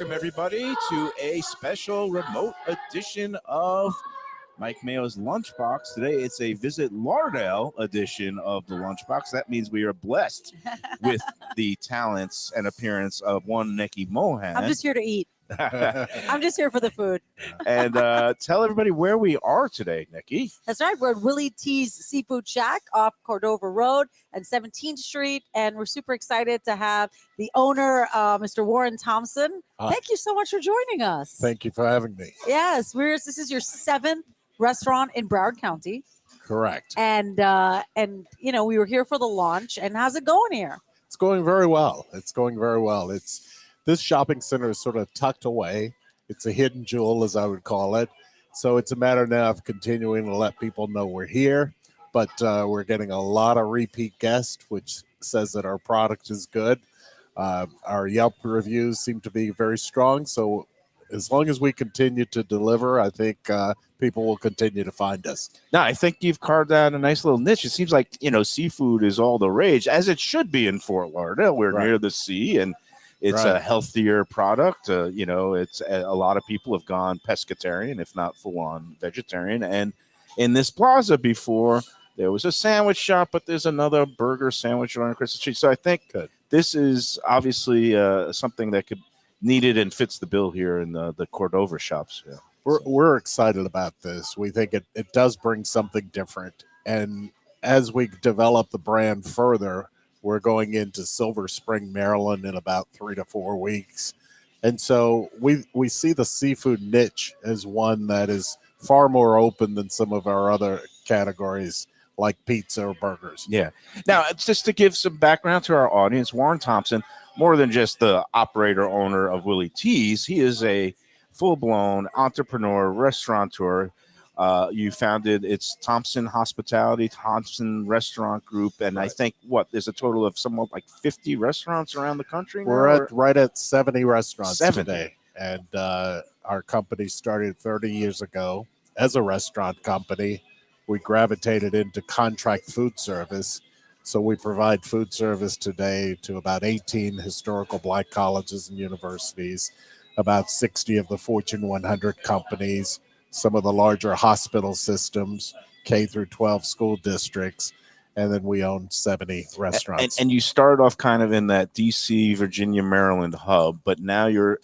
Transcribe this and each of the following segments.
welcome everybody to a special remote edition of Mike Mayo's Lunchbox. Today it's a Visit Lauderdale edition of the Lunchbox. That means we are blessed with the talents and appearance of one Neki Mohan. I'm just here to eat. I'm just here for the food. And tell everybody where we are today, Neki. That's right. We're at Willie T's Seafood Shack off Cordova Road and 17th Street. And we're super excited to have the owner, Mr. Warren Thompson. Thank you so much for joining us. Thank you for having me. Yes, this is your 7th restaurant in Broward County. Correct. And you know, we were here for the launch. And how's it going here? It's going very well. This shopping center is sort of tucked away. It's a hidden jewel, as I would call it. So it's a matter now of continuing to let people know we're here. But we're getting a lot of repeat guests, which says that our product is good. Our Yelp reviews seem to be very strong. So as long as we continue to deliver, I think people will continue to find us. Now, I think you've carved out a nice little niche. It seems like, you know, seafood is all the rage, as it should be in Fort Lauderdale. We're near the sea, and it's a healthier product. You know, it's a lot of people have gone pescatarian, if not full-on vegetarian. And in this plaza before, there was a sandwich shop, but there's another burger sandwich on Christmas Street. So I think this is obviously something that could needed and fits the bill here in the Cordova shops. Yeah. We're excited about this. We think it does bring something different. And as we develop the brand further, we're going into Silver Spring, Maryland in about 3 to 4 weeks. And so we see the seafood niche as one that is far more open than some of our other categories like pizza or burgers. Yeah. Now, just to give some background to our audience, Warren Thompson, more than just the operator owner of Willie T's, he is a full-blown entrepreneur, restaurateur. You founded it's Thompson Hospitality, Thompson Restaurant Group, and I think there's a total of somewhat like 50 restaurants around the country. We're right at 70 restaurants 70. Today, and our company started 30 years ago as a restaurant company. We gravitated into contract food service, so we provide food service today to about 18 historical Black colleges and universities, about 60 of the Fortune 100 companies, some of the larger hospital systems, K through 12 school districts, and then we own 70 restaurants. And you started off kind of in that DC, Virginia, Maryland hub, but now you're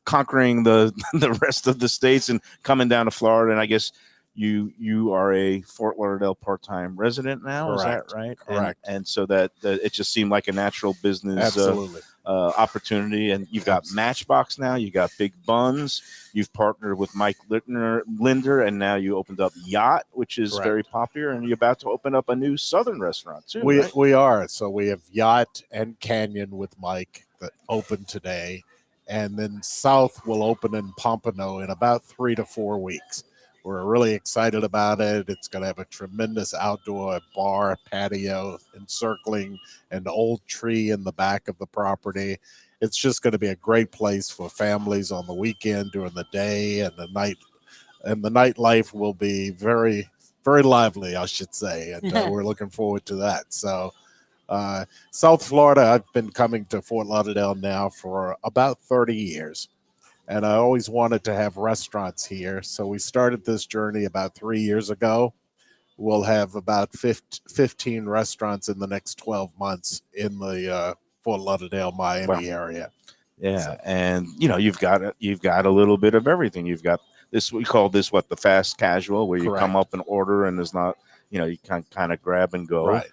conquering the rest of the states and coming down to Florida. And I guess you are a Fort Lauderdale part-time resident now. Correct. Is that right? Correct. And so that it just seemed like a natural business Absolutely. Opportunity. And you've got Matchbox now, you got Big Buns, you've partnered with Mike Linder, and now you opened up Yacht, which is very popular, and you're about to open up a new Southern restaurant too. We are. So we have Yacht and Canyon with Mike that opened today, and then South will open in Pompano in about 3 to 4 weeks. We're really excited about it. It's going to have a tremendous outdoor bar, patio, encircling an old tree in the back of the property. It's just going to be a great place for families on the weekend, during the day, and the night. And the nightlife will be very, very lively, I should say. And we're looking forward to that. So South Florida, I've been coming to Fort Lauderdale now for about 30 years. And I always wanted to have restaurants here. So we started this journey about 3 years ago. We'll have about 15 restaurants in the next 12 months in the Fort Lauderdale, Miami area. Yeah. So. And, you know, you've got a little bit of everything. You've got this, we call this the fast casual, where you come up and order and there's not, you know, you can kind of grab and go. Right.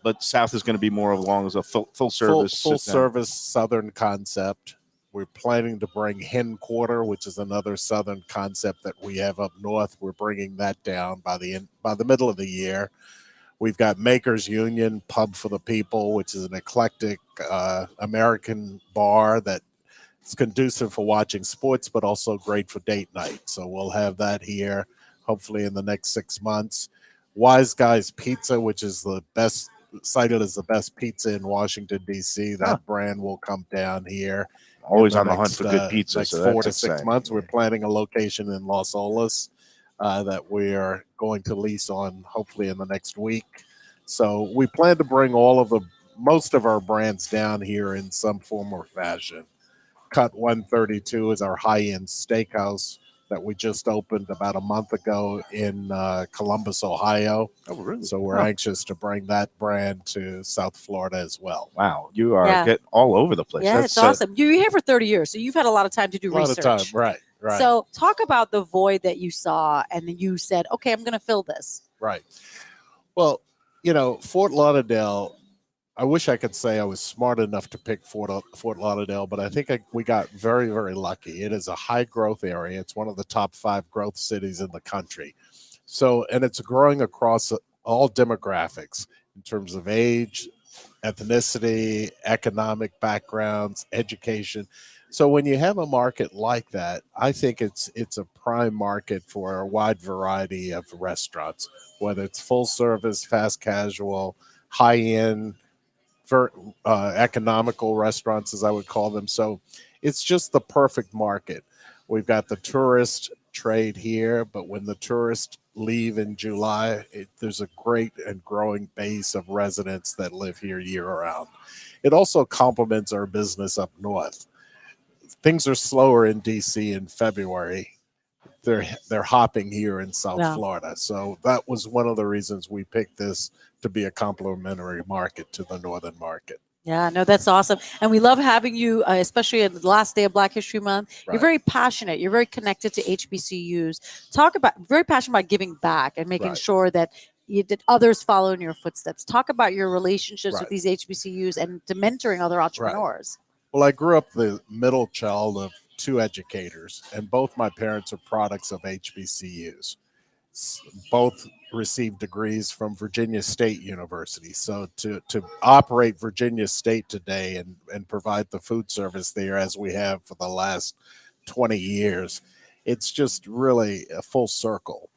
But South is going to be more along as a full service, full service Southern concept. We're planning to bring Hen Quarter, which is another Southern concept that we have up north. We're bringing that down by the middle of the year. We've got Makers Union Pub for the People, which is an eclectic American bar that is conducive for watching sports, but also great for date night. So we'll have that here, hopefully in the next 6 months. Wise Guys Pizza, which is cited as the best pizza in Washington, D.C. That brand will come down here. Always on the hunt for good pizza. Next 4 to 6 months. We're planning a location in Los Olas that we are going to lease on hopefully in the next week. So we plan to bring all of the most of our brands down here in some form or fashion. Cut 132 is our high-end steakhouse that we just opened about a month ago in Columbus, Ohio. Oh, really? So we're anxious to bring that brand to South Florida as well. Wow, you are get all over the place. Yeah, That's it's awesome. You're here for 30 years, so you've had a lot of time to do research. A lot of time, right. So talk about the void that you saw, and then you said, okay, I'm going to fill this. Right. Well, Fort Lauderdale, I wish I could say I was smart enough to pick Fort Lauderdale, but I think we got very, very lucky. It is a high growth area. It's one of the top 5 growth cities in the country. So, and it's growing across all demographics in terms of age, ethnicity, economic backgrounds, education. So when you have a market like that, I think it's a prime market for a wide variety of restaurants, whether it's full service, fast casual, high end, economical restaurants, as I would call them. So it's just the perfect market. We've got the tourist trade here, but when the tourists leave in July, there's a great and growing base of residents that live here year round. It also complements our business up north. Things are slower in DC in February. They're hopping here in South Florida. So that was one of the reasons we picked this to be a complementary market to the northern market. Yeah, no, that's awesome. And we love having you, especially at the last day of Black History Month. Right. You're very passionate. You're very connected to HBCUs. Very passionate about giving back and making sure that others follow in your footsteps. Talk about your relationships with these HBCUs and to mentoring other entrepreneurs. Well, I grew up the middle child of 2 educators, and both my parents are products of HBCUs. Both received degrees from Virginia State University. So to operate Virginia State today and provide the food service there as we have for the last 20 years, it's just really a full circle.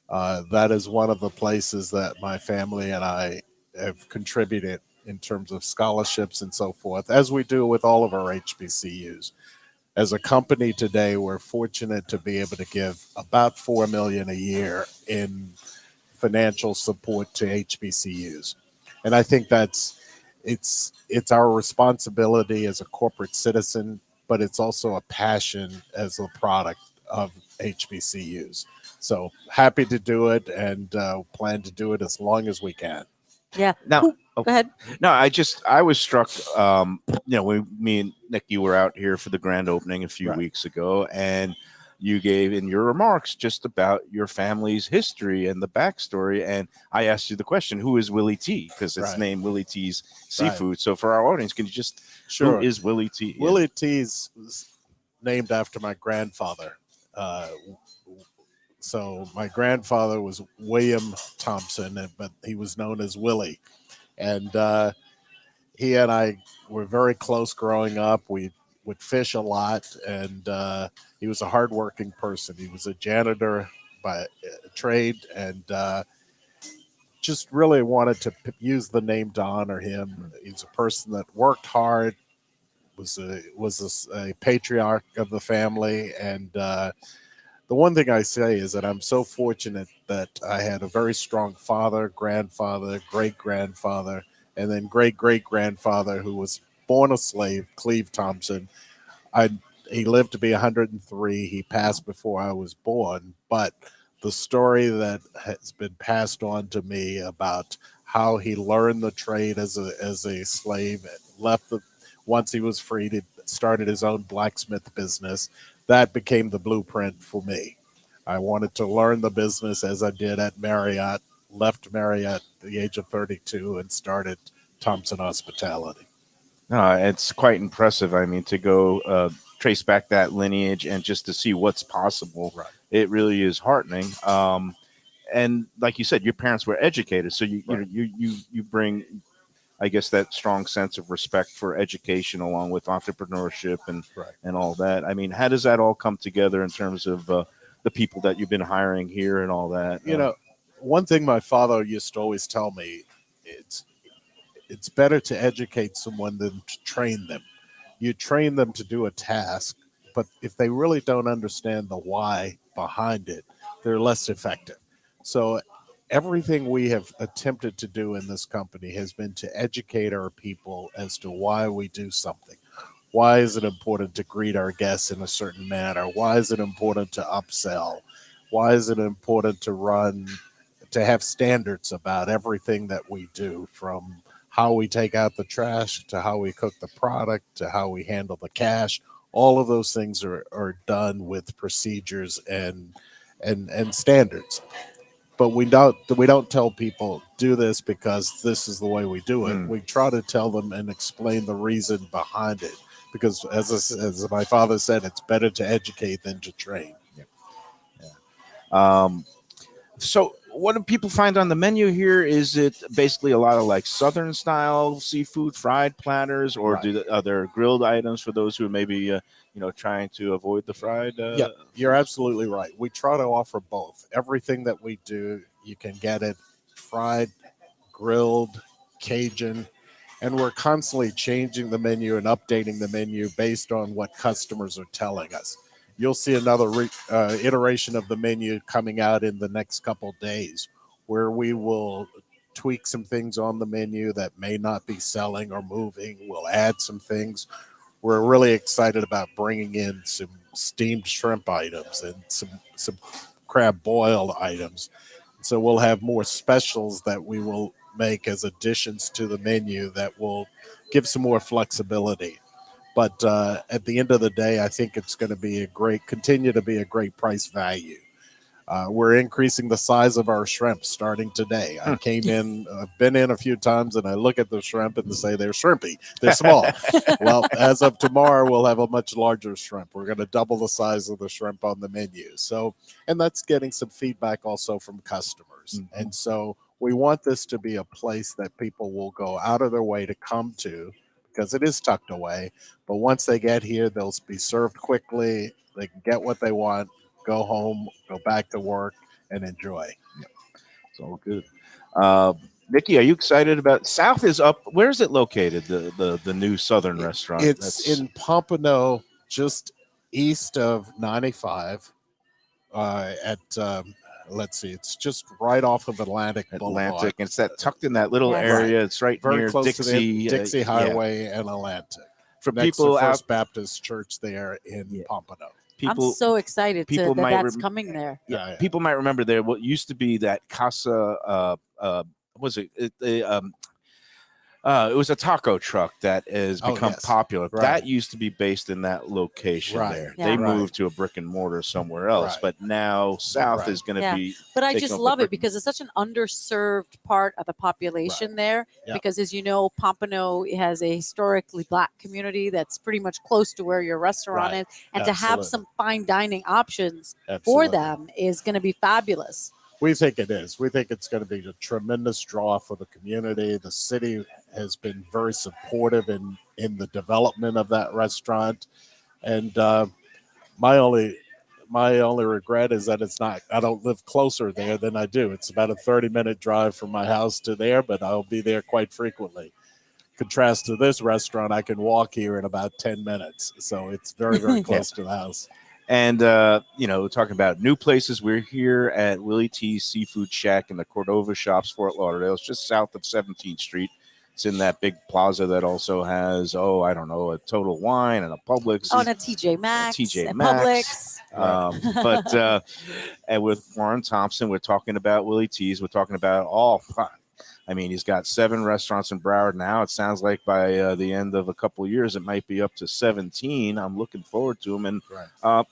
That is one of the places that my family and I have contributed in terms of scholarships and so forth, as we do with all of our HBCUs. As a company today, we're fortunate to be able to give about $4 million a year in financial support to HBCUs. And I think it's our responsibility as a corporate citizen, but it's also a passion as a product of HBCUs. So happy to do it and plan to do it as long as we can. Yeah. Now, go ahead. No, I was struck. When me and Neki were out here for the grand opening a few weeks ago, and you gave in your remarks just about your family's history and the backstory. And I asked you the question, who is Willie T? Because it's named Willie T's Seafood. So for our audience, can you just, who is Willie T? Willie T's was named after my grandfather. So my grandfather was William Thompson, but he was known as Willie. And he and I were very close growing up. We would fish a lot, and he was a hardworking person. He was a janitor by trade, and just really wanted to use the name to honor him. He's a person that worked hard, was a patriarch of the family, and the one thing I say is that I'm so fortunate that I had a very strong father, grandfather, great-grandfather, and then great-great-grandfather who was born a slave, Cleve Thompson. He lived to be 103. He passed before I was born, but the story that has been passed on to me about how he learned the trade as a slave, once he was freed, he started his own blacksmith business. That became the blueprint for me. I wanted to learn the business as I did at Marriott, left Marriott at the age of 32 and started Thompson Hospitality. It's quite impressive. I mean, to go trace back that lineage and just to see what's possible. Right. It really is heartening. And like you said, your parents were educated. So you bring, I guess, that strong sense of respect for education along with entrepreneurship and all that. I mean, how does that all come together in terms of the people that you've been hiring here and all that? One thing my father used to always tell me, it's better to educate someone than to train them. You train them to do a task, but if they really don't understand the why behind it, they're less effective. So everything we have attempted to do in this company has been to educate our people as to why we do something. Why is it important to greet our guests in a certain manner? Why is it important to upsell? Why is it important to have standards about everything that we do, from how we take out the trash to how we cook the product to how we handle the cash? All of those things are done with procedures and standards. But we don't tell people do this because this is the way we do it. We try to tell them and explain the reason behind it, because as my father said, it's better to educate than to train. So what do people find on the menu here? Is it basically a lot of like Southern style seafood, fried platters, or are there grilled items for those who are maybe trying to avoid the fried? Yeah, you're absolutely right. We try to offer both. Everything that we do, you can get it fried, grilled, Cajun, and we're constantly changing the menu and updating the menu based on what customers are telling us. You'll see another iteration of the menu coming out in the next couple days, where we will tweak some things on the menu that may not be selling or moving. We'll add some things. We're really excited about bringing in some steamed shrimp items and some crab boiled items. So we'll have more specials that we will make as additions to the menu that will give some more flexibility. But at the end of the day, I think it's going to continue to be a great price value. We're increasing the size of our shrimp starting today. I've been in a few times, and I look at the shrimp and say they're shrimpy. They're small. Well, as of tomorrow, we'll have a much larger shrimp. We're going to double the size of the shrimp on the menu. So, and that's getting some feedback also from customers. And so we want this to be a place that people will go out of their way to come to, because it is tucked away. But once they get here, they'll be served quickly. They can get what they want, go home, go back to work, and enjoy. It's all good. Neki, are you excited about South is up? Where is it located? The new Southern restaurant. It's in Pompano, just east of 95. Let's see, it's just right off of Atlantic Boulevard. It's that tucked in that little area. It's right very near close Dixie, to the Dixie Highway and Atlantic. For next people to First out, Baptist Church there in Pompano. I'm so excited that's coming there. Yeah, people might remember there what used to be that Casa. Was it? It was a taco truck that has become popular. Right. That used to be based in that location there. Yeah. They moved to a brick and mortar somewhere else, but now South is going to be. But I just love it because it's such an underserved part of the population there. Yeah. Because as you know, Pompano has a historically Black community that's pretty much close to where your restaurant is, and to have some fine dining options for them is going to be fabulous. We think it is. We think it's going to be a tremendous draw for the community. The city has been very supportive in the development of that restaurant. And my only regret is that I don't live closer there than I do. It's about a 30-minute drive from my house to there, but I'll be there quite frequently. Contrast to this restaurant, I can walk here in about 10 minutes. So it's very, very close to the house. And, talking about new places, we're here at Willie T's Seafood Shack in the Cordova Shops, Fort Lauderdale. It's just south of 17th Street. It's in that big plaza that also has, a Total Wine and a Publix. Oh, and a TJ Maxx. Publix. And with Warren Thompson, we're talking about Willie T's. We're talking about he's got 7 restaurants in Broward now. It sounds like by the end of a couple of years, it might be up to 17. I'm looking forward to them. And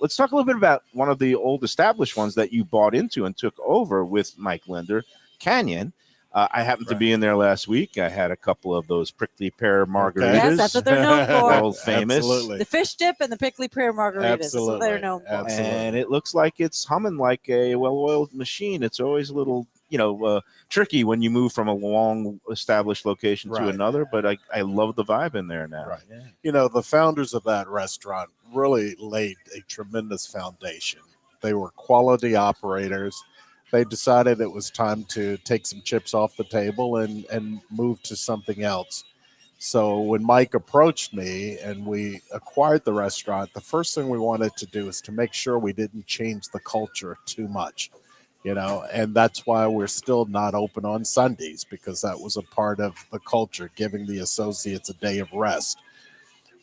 let's talk a little bit about one of the old established ones that you bought into and took over with Mike Linder, Canyon. I happened to be in there last week. I had a couple of those prickly pear margaritas. Yes, that's what they're known for. World famous. Absolutely. The fish dip and the prickly pear margaritas. Absolutely. That's what they're known for. Absolutely. And it looks like it's humming like a well-oiled machine. It's always a little, tricky when you move from a long established location to another, but I love the vibe in there now. Right. Yeah. The founders of that restaurant really laid a tremendous foundation. They were quality operators. They decided it was time to take some chips off the table and move to something else. So when Mike approached me and we acquired the restaurant, the first thing we wanted to do is to make sure we didn't change the culture too much. and that's why we're still not open on Sundays, because that was a part of the culture, giving the associates a day of rest.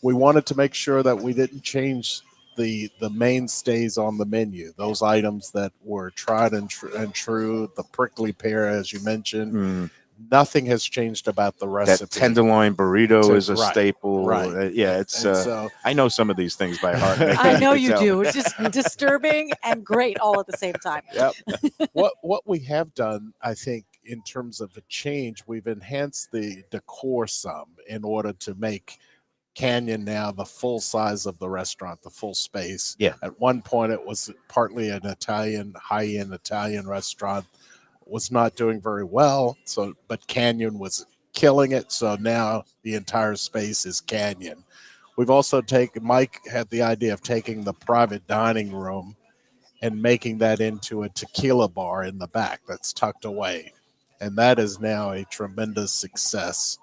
We wanted to make sure that we didn't change the mainstays on the menu, those items that were tried and true, the prickly pear, as you mentioned. Nothing has changed about the recipe. That tenderloin burrito is a staple. Right. Yeah, it's. So, I know some of these things by heart. I know you do. It's just disturbing and great all at the same time. Yep. What we have done, I think, in terms of a change, we've enhanced the decor some in order to make Canyon now the full size of the restaurant, the full space. Yeah. At one point, it was partly an Italian, high-end Italian restaurant. Was not doing very well, but Canyon was killing it. So now the entire space is Canyon. We've also Mike had the idea of taking the private dining room and making that into a tequila bar in the back that's tucked away, and that is now a tremendous success.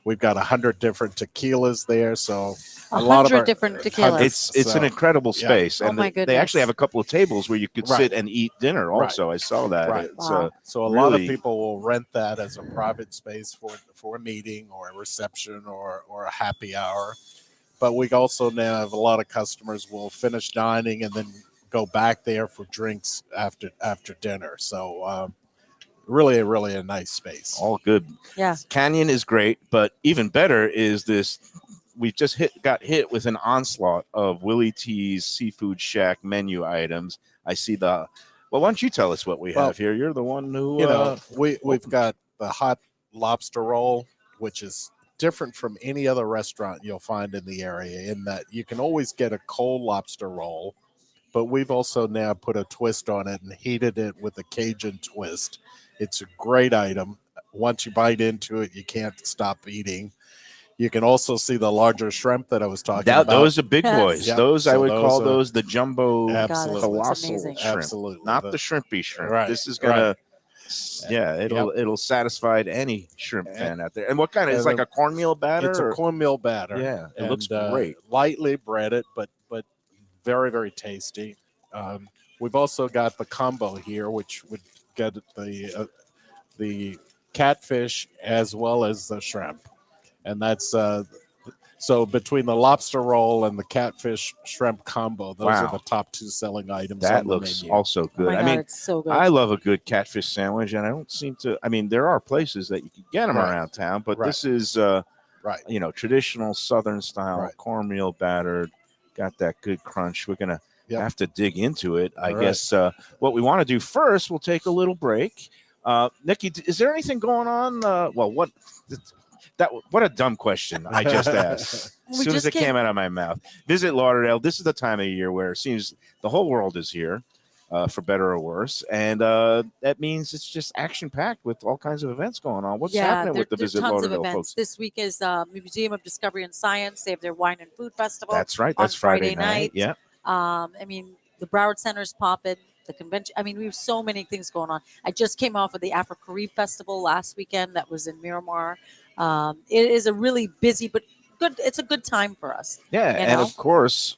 We've got 100 different tequilas there, so a lot of different tequilas. It's an incredible space, and they actually have a couple of tables where you could sit and eat dinner. Also, I saw that. Right. So a lot of people will rent that as a private space for a meeting or a reception or a happy hour. But we also now have a lot of customers will finish dining and then go back there for drinks after dinner. So. Really a nice space. All good. Yeah. Canyon is great, but even better is this. We've just got hit with an onslaught of Willie T's Seafood Shack menu items. I see why don't you tell us what we have here? You're the one who we've got the hot lobster roll, which is different from any other restaurant you'll find in the area, in that you can always get a cold lobster roll, but we've also now put a twist on it and heated it with a Cajun twist. It's a great item. Once you bite into it, you can't stop eating. You can also see the larger shrimp that I was talking about. Those are big boys. Yep. I would call those the jumbo colossal shrimp. Absolutely. Not the shrimpy shrimp. Right. This is going to, it'll satisfy any shrimp fan out there. And what kind of, it's like a cornmeal batter? It's a cornmeal batter. Yeah, it looks great. Lightly breaded, but very, very tasty. We've also got the combo here, which would get the catfish as well as the shrimp, and that's so between the lobster roll and the catfish shrimp combo, those are the top two selling items. That looks also good. Oh my God, it's so good. I love a good catfish sandwich, and I don't seem to. I mean, there are places that you can get them around town, but this is traditional Southern style cornmeal battered. Got that good crunch. We're gonna have to dig into it. I guess what we want to do first, we'll take a little break. Neki, is there anything going on? What a dumb question I just asked. As soon as it came out of my mouth. Visit Lauderdale. This is the time of year where it seems the whole world is here, for better or worse. And that means it's just action-packed with all kinds of events going on. What's happening with the Visit Lauderdale folks? This week is Museum of Discovery and Science. They have their Wine and Food Festival. That's right. That's Friday night. Yeah. The Broward Center's popping, the convention. We have so many things going on. I just came off of the Afro-Carib Festival last weekend. That was in Miramar. It is a really busy, but good. It's a good time for us. Yeah. And of course,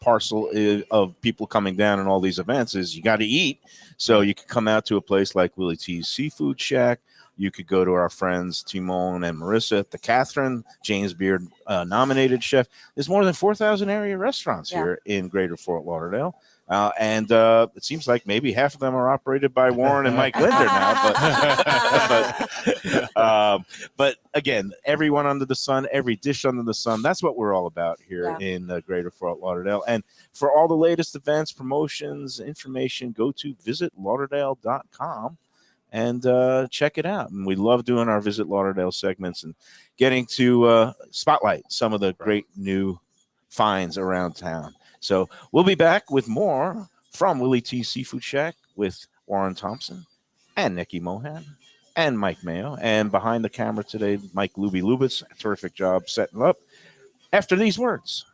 parcel of people coming down and all these events is you got to eat. So you could come out to a place like Willie T's Seafood Shack. You could go to our friends Timon and Marissa at the Catherine, James Beard nominated chef. There's more than 4,000 area restaurants here in Greater Fort Lauderdale. And it seems like maybe half of them are operated by Warren and Mike Linder now. But again, everyone under the sun, every dish under the sun, that's what we're all about here in Greater Fort Lauderdale. And for all the latest events, promotions, information, go to visitlauderdale.com. and check it out. And we love doing our Visit Lauderdale segments and getting to spotlight some of the great new finds around town. So we'll be back with more from Willie T's Seafood Shack with Warren Thompson and Neki Mohan and Mike Mayo. And behind the camera today, Mike Lubie. Terrific job setting up. After these words.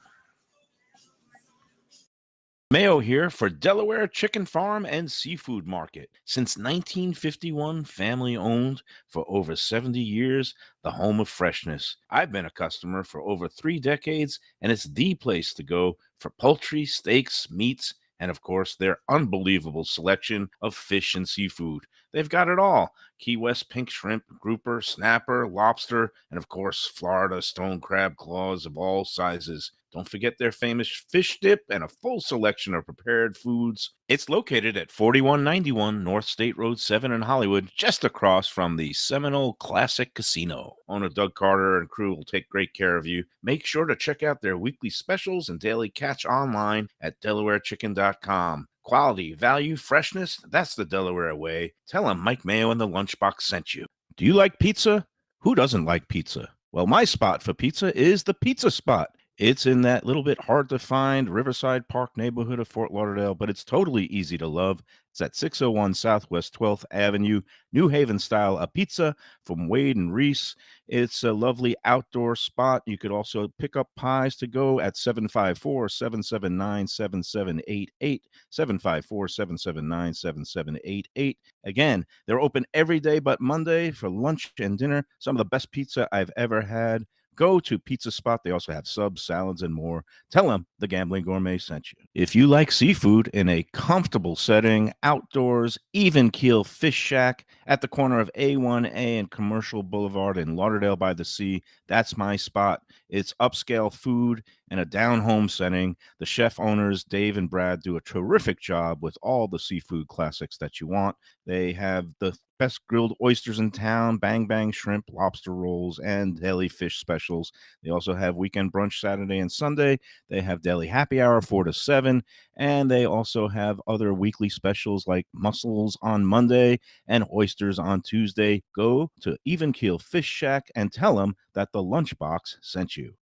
Mayo here for Delaware Chicken Farm and Seafood Market. Since 1951, family owned for over 70 years, the home of freshness. I've been a customer for over 3 decades, and it's the place to go for poultry, steaks, meats, and of course, their unbelievable selection of fish and seafood. They've got it all: Key West pink shrimp, grouper, snapper, lobster, and of course, Florida stone crab claws of all sizes. Don't forget their famous fish dip and a full selection of prepared foods. It's located at 4191 North State Road 7 in Hollywood, just across from the Seminole Classic Casino. Owner Doug Carter and crew will take great care of you. Make sure to check out their weekly specials and daily catch online at DelawareChicken.com. Quality, value, freshness, that's the Delaware way. Tell them Mike Mayo and the Lunchbox sent you. Do you like pizza? Who doesn't like pizza? Well, my spot for pizza is the Pizza Spot. It's in that little bit hard to find Riverside Park neighborhood of Fort Lauderdale, but it's totally easy to love. It's at 601 Southwest 12th Avenue, New Haven style, a pizza from Wade and Reese. It's a lovely outdoor spot. You could also pick up pies to go at 754-779-7788, 754-779-7788. Again, they're open every day but Monday for lunch and dinner. Some of the best pizza I've ever had. Go to Pizza Spot. They also have subs, salads, and more. Tell them the Gambling Gourmet sent you. If you like seafood in a comfortable setting, outdoors, even keel fish shack at the corner of A1A and Commercial Boulevard in Lauderdale by the Sea, that's my spot. It's upscale food in a down-home setting. The chef owners, Dave and Brad, do a terrific job with all the seafood classics that you want. They have the best grilled oysters in town, bang bang shrimp, lobster rolls, and deli fish specials. They also have weekend brunch Saturday and Sunday. They have deli happy hour 4 to 7, and they also have other weekly specials like mussels on Monday and oysters on Tuesday. Go to Even Keel Fish Shack and tell them that the Lunchbox sent you.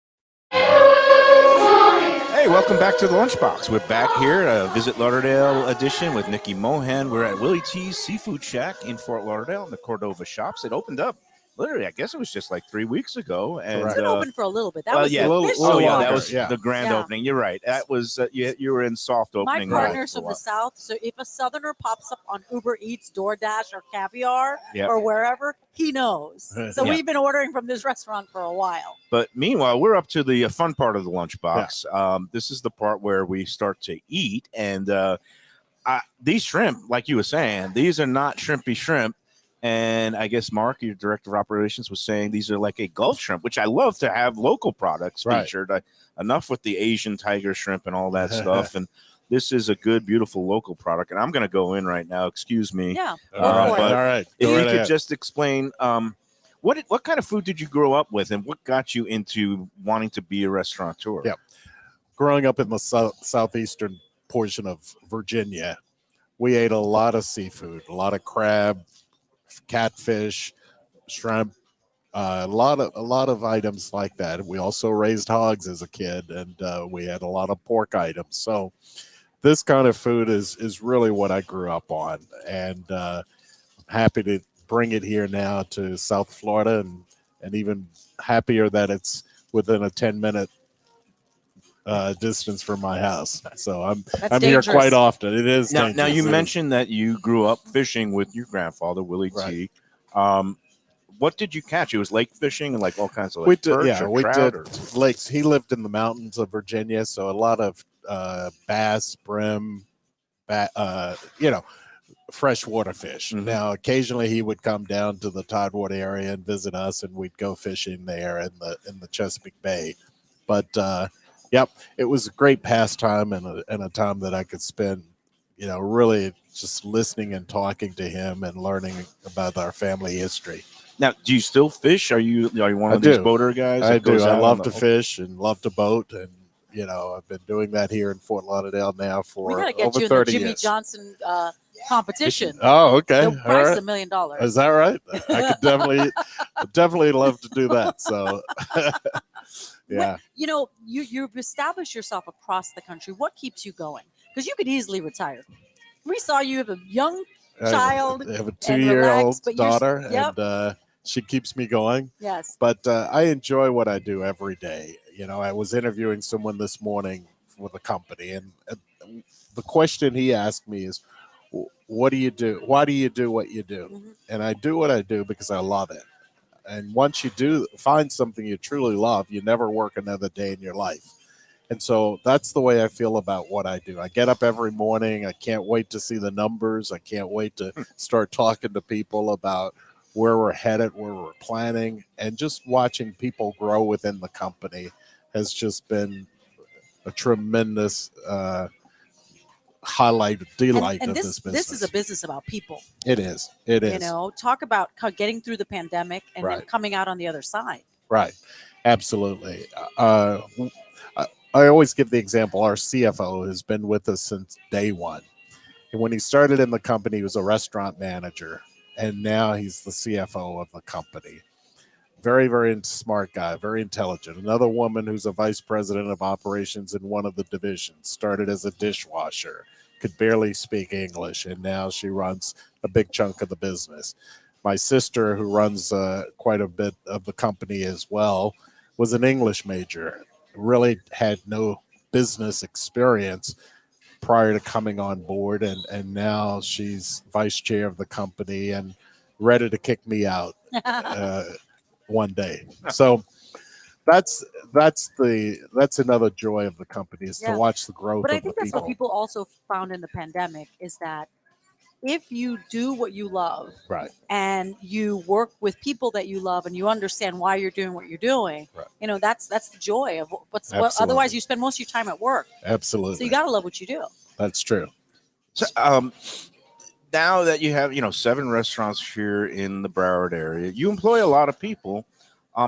Hey, welcome back to the Lunchbox. We're back here, Visit Lauderdale edition with Neki Mohan. We're at Willie T's Seafood Shack in Fort Lauderdale in the Cordova Shops. It opened up literally, I guess it was just like 3 weeks ago. And It's been open for a little bit. That was yeah, the official that was opening. the grand opening. You're right. That was you were in soft opening. My partner's from the South, so if a Southerner pops up on Uber Eats, DoorDash, or Caviar, or wherever, he knows. So we've been ordering from this restaurant for a while. But meanwhile, we're up to the fun part of the Lunchbox. Yeah. This is the part where we start to eat, and these shrimp, like you were saying, these are not shrimpy shrimp. And I guess Mark, your director of operations, was saying these are like a Gulf shrimp, which I love to have local products featured. Enough with the Asian tiger shrimp and all that stuff. And this is a good, beautiful local product. And I'm going to go in right now. Excuse me. Yeah. All right. If you could just explain, what kind of food did you grow up with, and what got you into wanting to be a restaurateur? Yeah. Growing up in the southeastern portion of Virginia, we ate a lot of seafood, a lot of crab, catfish, shrimp, a lot of items like that. We also raised hogs as a kid, and we had a lot of pork items. So this kind of food is really what I grew up on, and I'm happy to bring it here now to South Florida, and even happier that it's within a 10-minute distance from my house. So I'm here quite often. It is now you mentioned that you grew up fishing with your grandfather, Willie T. What did you catch? It was lake fishing and like all kinds of perch or trout or lakes. He lived in the mountains of Virginia, so a lot of bass, brim, freshwater fish. Mm-hmm. Now, occasionally he would come down to the Tidewater area and visit us, and we'd go fishing there in the Chesapeake Bay. But it was a great pastime and a time that I could spend, really just listening and talking to him and learning about our family history. Now, do you still fish? Are you one of these boater guys? I do. I love to fish and love to boat, and I've been doing that here in Fort Lauderdale now for over 30 years. We got to get you in the Jimmy Johnson competition. Oh, okay. They'll price $1 million. Is that right? I could definitely love to do that. So, yeah. You've established yourself across the country. What keeps you going? Because you could easily retire. We saw you have a young child. I have a 2-year-old daughter, and she keeps me going. Yes. But I enjoy what I do every day. I was interviewing someone this morning for the company, and the question he asked me is, what do you do? Why do you do what you do? Mm-hmm. And I do what I do because I love it. And once you find something you truly love, you never work another day in your life. And so that's the way I feel about what I do. I get up every morning. I can't wait to see the numbers. I can't wait to start talking to people about where we're headed, where we're planning, and just watching people grow within the company has just been a tremendous delight and of this business. This is a business about people. It is. It is. You know, talk about getting through the pandemic and then Right. coming out on the other side. Right. Absolutely. I always give the example. Our CFO has been with us since day one. And when he started in the company, he was a restaurant manager. And now he's the CFO of the company. Very, very smart guy, very intelligent. Another woman who's a vice president of operations in one of the divisions, started as a dishwasher, could barely speak English, and now she runs a big chunk of the business. My sister, who runs quite a bit of the company as well, was an English major, really had no business experience prior to coming on board, and now she's vice chair of the company and ready to kick me out one day. So that's another joy of the company is to watch the growth but of I think the that's people. what people also found in the pandemic is that if you do what you love, Right. and you work with people that you love and you understand why you're doing what you're doing, Right. you know, that's the joy of what's Absolutely. otherwise you spend most of your time at work. Absolutely. So you got to love what you do. That's true. So, now that you have 7 restaurants here in the Broward area, you employ a lot of people.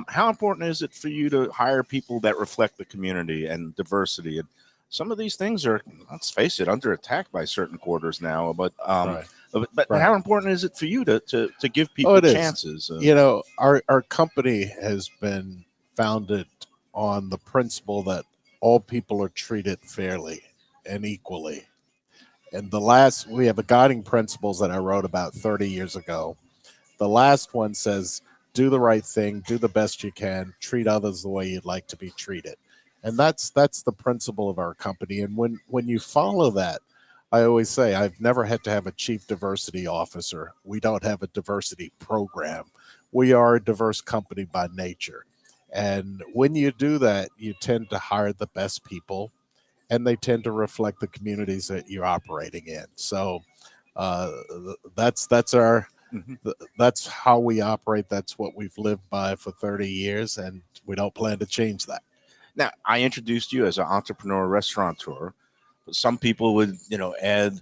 How important is it for you to hire people that reflect the community and diversity? And some of these things are, let's face it, under attack by certain quarters now. But Right. but Right. how important is it for you to give people it is. chances? Our company has been founded on the principle that all people are treated fairly and equally. And we have a guiding principles that I wrote about 30 years ago. The last one says, do the right thing, do the best you can, treat others the way you'd like to be treated. And that's the principle of our company. And when you follow that, I always say I've never had to have a chief diversity officer. We don't have a diversity program. We are a diverse company by nature. And when you do that, you tend to hire the best people, and they tend to reflect the communities that you're operating in. So that's our that's how we operate. That's what we've lived by for 30 years, and we don't plan to change that. Now, I introduced you as an entrepreneur restaurateur, but some people would add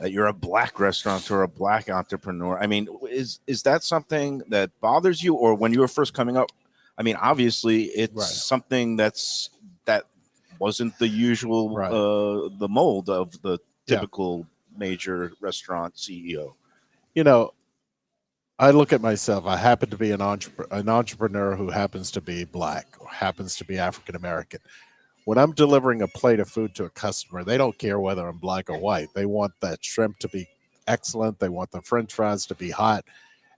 that you're a Black restaurateur, a Black entrepreneur. I mean, is that something that bothers you? Or when you were first coming up, I mean, obviously it's something that wasn't the usual, the mold of the typical major restaurant CEO. I look at myself. I happen to be an entrepreneur who happens to be Black or happens to be African American. When I'm delivering a plate of food to a customer, they don't care whether I'm Black or white. They want that shrimp to be excellent. They want the French fries to be hot.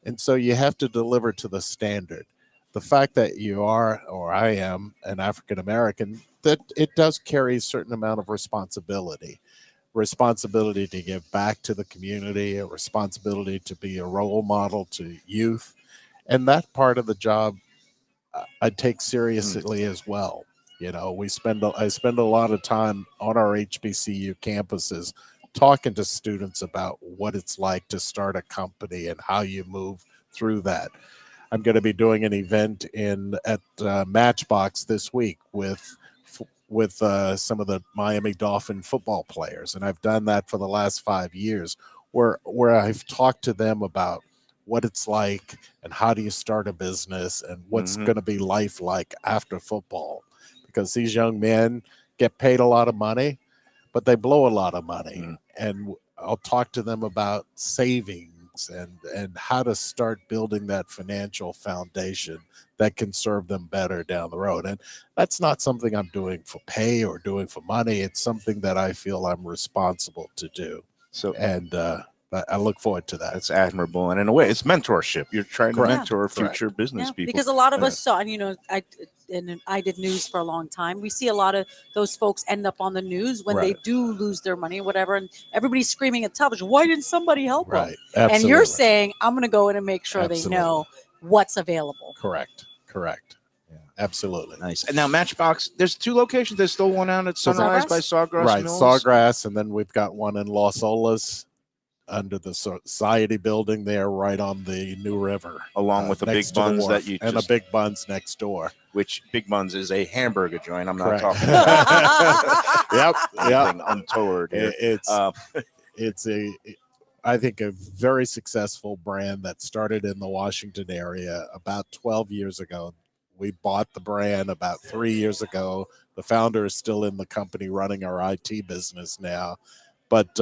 And so you have to deliver to the standard. The fact that you are, or I am, an African American, that it does carry a certain amount of responsibility to give back to the community, a responsibility to be a role model to youth. And that part of the job I take seriously as well. I spend a lot of time on our HBCU campuses talking to students about what it's like to start a company and how you move through that. I'm going to be doing an event at Matchbox this week with some of the Miami Dolphin football players, and I've done that for the last 5 years, where I've talked to them about what it's like and how do you start a business and what's going to be life like after football, because these young men get paid a lot of money, but they blow a lot of money, and I'll talk to them about savings and how to start building that financial foundation that can serve them better down the road. And that's not something I'm doing for pay or doing for money. It's something that I feel I'm responsible to do. And I look forward to that. That's admirable. And in a way, it's mentorship. You're trying to mentor future business people. Because a lot of us saw, and I did news for a long time. We see a lot of those folks end up on the news when they do lose their money or whatever, and everybody's screaming at television, why didn't somebody help them? Absolutely. And you're saying, I'm going to go in and make sure they know what's available. Correct. Absolutely. Nice. And now Matchbox, there's 2 locations. There's still one out at Sunrise by Sawgrass Right, Mills. Sawgrass, and then we've got one in Los Olas under the Society building there, right on the New River. Along with the Big Buns that you and a Big Buns next door. Which Big Buns is a hamburger joint. I'm not Correct. talking Yep. anything untoward here. It's I think a very successful brand that started in the Washington area about 12 years ago. We bought the brand about 3 years ago. The founder is still in the company running our IT business now. But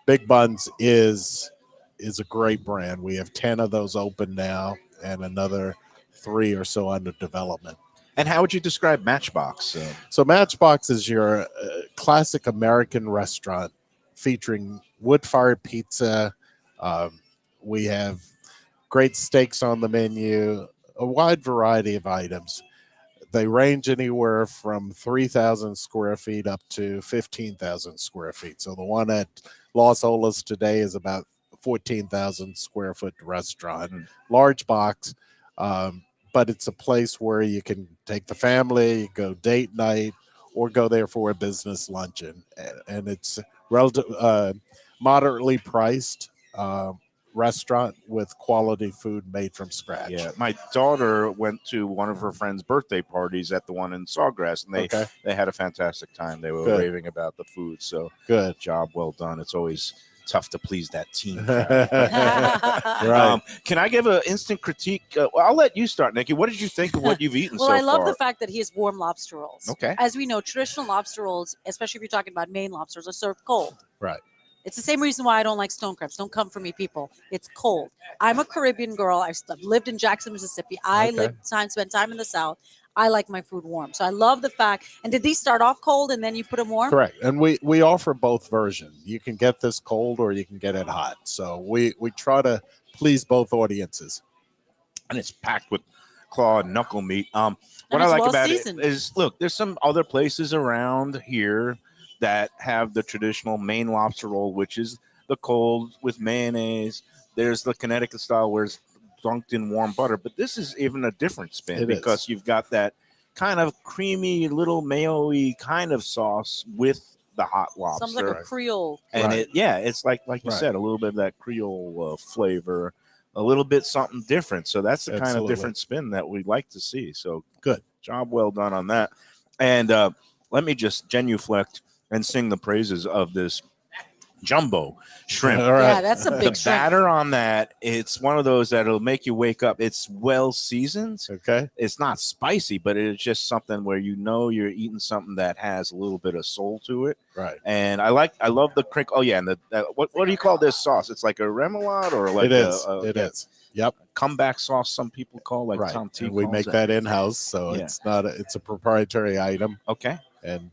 Big Buns is a great brand. We have 10 of those open now and another 3 or so under development. And how would you describe Matchbox? So Matchbox is your classic American restaurant featuring wood-fired pizza. We have great steaks on the menu, a wide variety of items. They range anywhere from 3,000 square feet up to 15,000 square feet. So the one at Los Olas today is about 14,000 square foot restaurant, large box, but it's a place where you can take the family, go date night, or go there for a business luncheon. And it's moderately priced restaurant with quality food made from scratch. Yeah, my daughter went to one of her friends' birthday parties at the one in Sawgrass, and they had a fantastic time. They were raving about the food. So good job, well done. It's always tough to please that team. Right. Can I give an instant critique? I'll let you start, Neki. What did you think of what you've eaten so far? Well, I love the fact that he has warm lobster rolls. Okay. As we know, traditional lobster rolls, especially if you're talking about Maine lobsters, are served cold. Right. It's the same reason why I don't like stone crabs. Don't come for me, people. It's cold. I'm a Caribbean girl. I've lived in Jackson, Mississippi. I spent time in the South. I like my food warm. So I love the fact. And did these start off cold and then you put them warm? Correct. And we offer both versions. You can get this cold or you can get it hot. So we try to please both audiences. And it's packed with claw and knuckle meat. What I like about it is, look, there's some other places around here that have the traditional Maine lobster roll, which is the cold with mayonnaise. There's the Connecticut style where it's dunked in warm butter, but this is even a different spin because you've got that kind of creamy, little mayo-y kind of sauce with the hot lobster. Sounds like a Creole. And it's like you said, a little bit of that Creole flavor, a little bit something different. So that's the kind of different spin that we'd like to see. So good job, well done on that. And let me just genuflect and sing the praises of this jumbo shrimp. Yeah, that's a big the shrimp. batter on that, it's one of those that'll make you wake up. It's well seasoned. Okay. It's not spicy, but it's just something where you know you're eating something that has a little bit of soul to it. Right. And I love the crinkle. Oh yeah, and what do you call this sauce? It's like a remoulade or like it is. Yep. Comeback sauce, some people call, like Tom T. We make that in-house, so it's a proprietary item. Okay. And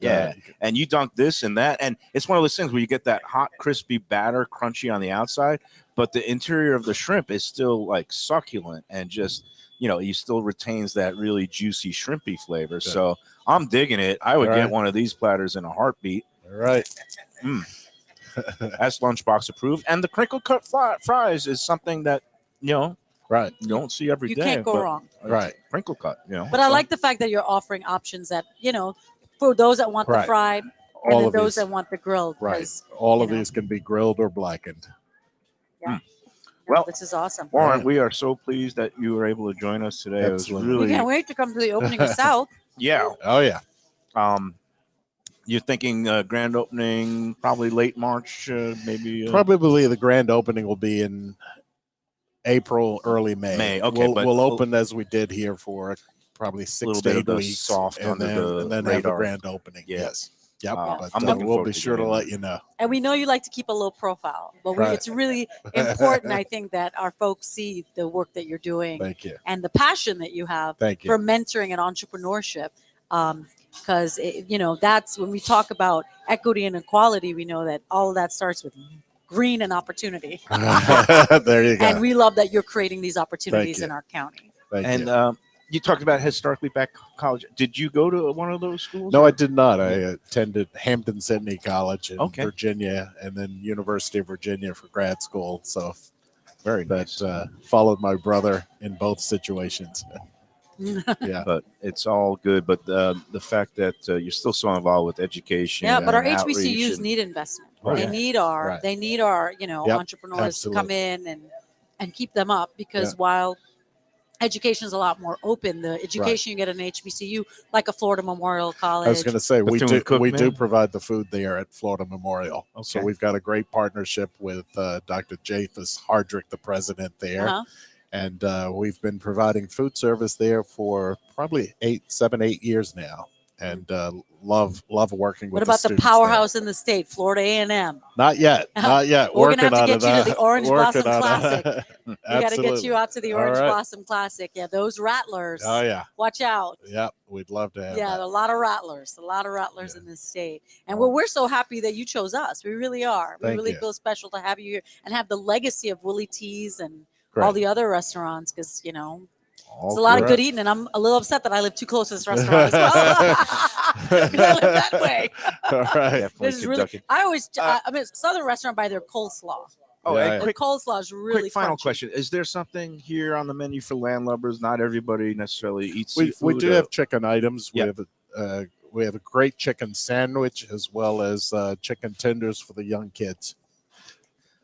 and you dunk this and that, and it's one of those things where you get that hot, crispy batter, crunchy on the outside, but the interior of the shrimp is still like succulent and just, you still retains that really juicy shrimpy flavor. Good. So I'm digging it. I would get one of these platters in a heartbeat. All right. That's Lunchbox approved. And the crinkle cut fries is something that, right, you don't see every day. You can't go wrong. Right. Crinkle cut, But I like the fact that you're offering options that, for those that want the fried and then those that want the grilled. Right. All of these can be grilled or blackened. Yeah. Well, this is awesome. Warren, we are so pleased that you were able to join us today. Absolutely. It was really... We can't wait to come to the opening of South. Yeah. Oh, yeah. You're thinking grand opening probably late March, maybe? Probably the grand opening will be in April, early May. Okay. We'll open as we did here for probably 6 to 8 weeks, soft and then have a grand opening. Yes. Yep. We'll be sure to let you know. And we know you like to keep a low profile, but it's really important, I think, that our folks see the work that you're doing. Thank you. And the passion that you have for mentoring and entrepreneurship. Because, that's when we talk about equity and equality, we know that all of that starts with green and opportunity. There you go. And we love that you're creating these opportunities in our county. Thank you. You talked about historically black college. Did you go to one of those schools? No, I did not. I attended Hampton-Sydney College in Virginia, and then University of Virginia for grad school. So very nice. Followed my brother in both situations. Yeah. But it's all good. But the fact that you're still so involved with education, Yeah, but our and outreach HBCUs and- need investment. Oh, They yeah. need our Right. they need our Yep, entrepreneurs to come in and keep them up, because Yeah. while education is a lot more open, the education you get in an HBCU, like a Florida Memorial College. I was going to say we do Bethune-Cookman. provide the food there at Florida Memorial. So Okay. we've got a great partnership with Dr. Japhus Hardrick, the president there. Uh-huh. And we've been providing food service there for probably 7, 8 years now, and love working with. What about the powerhouse in the state, Florida A&M? Not yet. We're going to have to get you to the Orange Blossom Working on Classic. it. We got to get you out to the Orange Blossom Classic. Yeah, those rattlers. Oh yeah. Watch out. Yep, we'd love to have. Yeah, that. a lot of rattlers in this state. And we're so happy that you chose us. We really are. We really feel special to have you here and have the legacy of Willie T's and all the other restaurants, because it's a lot of good eating, and I'm a little upset that I live too close to this restaurant as well. Because I live that way. All right. This is really. I mean, Southern restaurant by their coleslaw. Oh, Yeah, and yeah. The coleslaw is really quick final crunchy. question: is there something here on the menu for landlubbers? Not everybody necessarily eats We seafood. do have chicken items. Yeah. We have a great chicken sandwich, as well as chicken tenders for the young kids.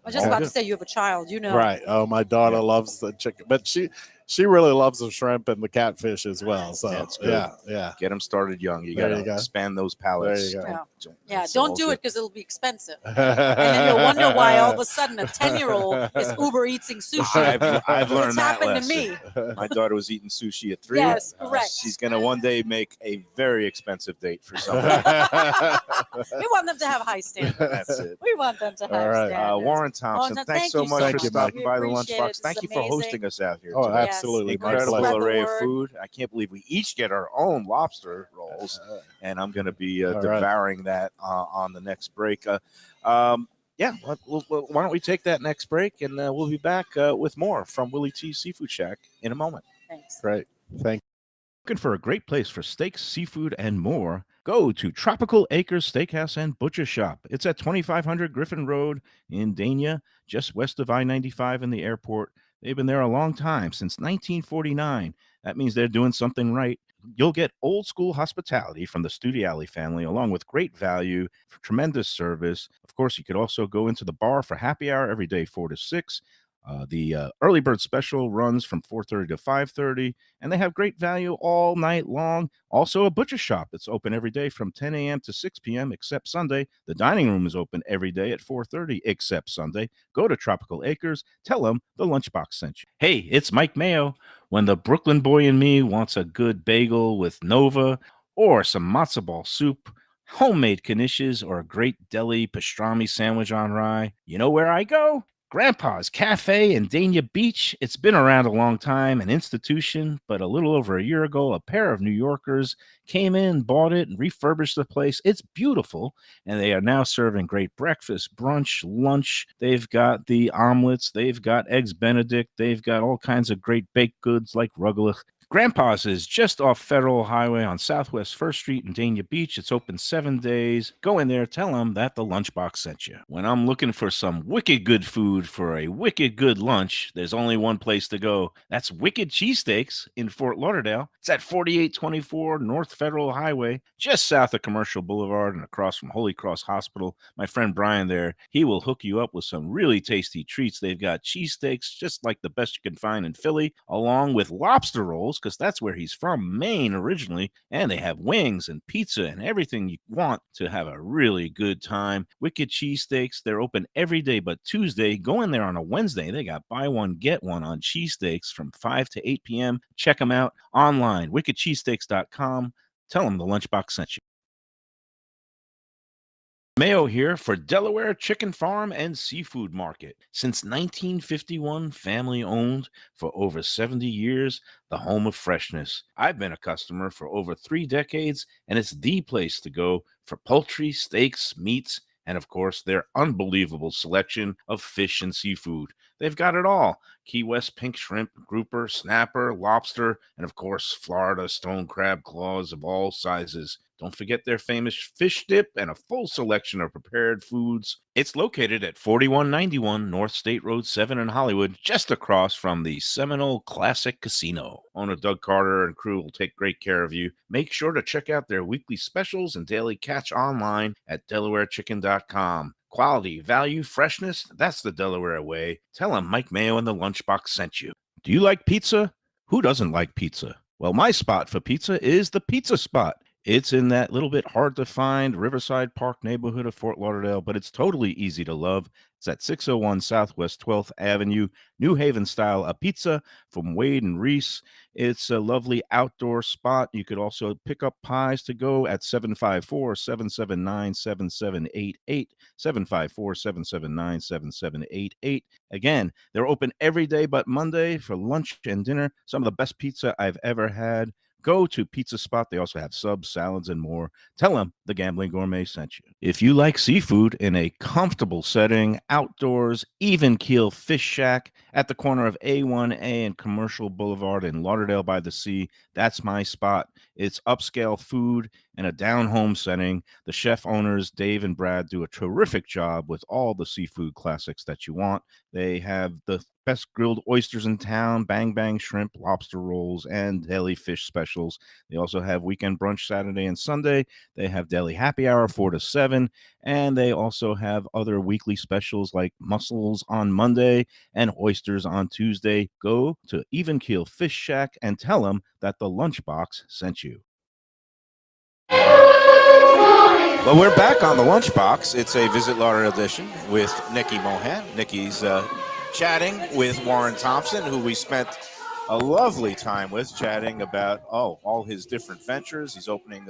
I was just about to say, you have a child, Right. Oh, my daughter loves the chicken, but she really loves the shrimp and the catfish as well. So That's good. yeah. Get them started young. You There got you to go. expand those palates. There you go. Yeah, It's all don't do good. it because it'll be expensive. And then you'll wonder why all of a sudden a 10-year-old is Uber eating sushi. I've learned It's that happened lesson. to me. My daughter was eating sushi at 3. Yes, correct. She's gonna one day make a very expensive date for somebody. We want them to have high standards. That's it. We want them to have All right. standards. Warren Thompson, Warren, thanks thank so you much so for much. stopping We by the appreciate Lunchbox. it. Thank It's you for amazing. hosting us out here. Oh, today. absolutely. Yes, My great to pleasure. spread Incredible the array of word. food. I can't believe we each get our own lobster rolls, and I'm going to be All right. devouring that on the next break. Yeah, why don't we take that next break, and we'll be back with more from Willie T's Seafood Shack in a moment. Thanks. Great. Thank Looking for a great place for steaks, seafood, and more? Go to Tropical Acres Steakhouse and Butcher Shop. It's at 2500 Griffin Road in Dania, just west of I-95 and the airport. They've been there a long time, since 1949. That means they're doing something right. You'll get old school hospitality from the Studiali family, along with great value, tremendous service. Of course, you could also go into the bar for happy hour every day, 4 to 6. The early bird special runs from 4:30 to 5:30, and they have great value all night long. Also, a butcher shop that's open every day from 10 a.m. to 6 p.m. except Sunday. The dining room is open every day at 4:30 except Sunday. Go to Tropical Acres. Tell them the Lunchbox sent you. Hey, it's Mike Mayo. When the Brooklyn boy in me wants a good bagel with Nova or some matzo ball soup, homemade knishes, or a great deli pastrami sandwich on rye, you know where I go? Grandpa's Cafe in Dania Beach. It's been around a long time, an institution, but a little over a year ago, a pair of New Yorkers came in, bought it, and refurbished the place. It's beautiful, and they are now serving great breakfast, brunch, lunch. They've got the omelets. They've got eggs Benedict. They've got all kinds of great baked goods like rugelach. Grandpa's is just off Federal Highway on Southwest 1st Street in Dania Beach. It's open 7 days. Go in there, tell them that the Lunchbox sent you. When I'm looking for some wicked good food for a wicked good lunch, there's only one place to go. That's Wicked Cheesesteaks in Fort Lauderdale. It's at 4824 North Federal Highway, just south of Commercial Boulevard and across from Holy Cross Hospital. My friend Brian there, he will hook you up with some really tasty treats. They've got cheesesteaks, just like the best you can find in Philly, along with lobster rolls, because that's where he's from, Maine originally, and they have wings and pizza and everything you want to have a really good time. Wicked Cheesesteaks, they're open every day but Tuesday. Go in there on a Wednesday. They got buy one, get one on cheesesteaks from 5 to 8 p.m. Check them out online, wickedcheesesteaks.com. Tell them the Lunchbox sent you. Mayo here for Delaware Chicken Farm and Seafood Market. Since 1951, family owned for over 70 years, the home of freshness. I've been a customer for over 3 decades, and it's the place to go for poultry, steaks, meats, and of course, their unbelievable selection of fish and seafood. They've got it all. Key West pink shrimp, grouper, snapper, lobster, and of course, Florida stone crab claws of all sizes. Don't forget their famous fish dip and a full selection of prepared foods. It's located at 4191 North State Road 7 in Hollywood, just across from the Seminole Classic Casino. Owner Doug Carter and crew will take great care of you. Make sure to check out their weekly specials and daily catch online at DelawareChicken.com. Quality, value, freshness, that's the Delaware way. Tell them Mike Mayo and the Lunchbox sent you. Do you like pizza? Who doesn't like pizza? Well, my spot for pizza is the Pizza Spot. It's in that little bit hard to find Riverside Park neighborhood of Fort Lauderdale, but it's totally easy to love. It's at 601 Southwest 12th Avenue, New Haven style, a pizza from Wade and Reese. It's a lovely outdoor spot. You could also pick up pies to go at 754-779-7788, 754-779-7788. Again, they're open every day but Monday for lunch and dinner. Some of the best pizza I've ever had. Go to Pizza Spot. They also have subs, salads, and more. Tell them the Gambling Gourmet sent you. If you like seafood in a comfortable setting, outdoors, even keel fish shack at the corner of A1A and Commercial Boulevard in Lauderdale by the Sea, that's my spot. It's upscale food in a down-home setting. The chef owners, Dave and Brad, do a terrific job with all the seafood classics that you want. They have the best grilled oysters in town, bang bang shrimp, lobster rolls, and deli fish specials. They also have weekend brunch Saturday and Sunday. They have deli happy hour 4 to 7, and they also have other weekly specials like mussels on Monday and oysters on Tuesday. Go to Even Keel Fish Shack and tell them that the Lunchbox sent you. Well, we're back on the Lunchbox. It's a Visit Lauderdale edition with Neki Mohan. Neki's chatting with Warren Thompson, who we spent a lovely time with, chatting about all his different ventures. He's opening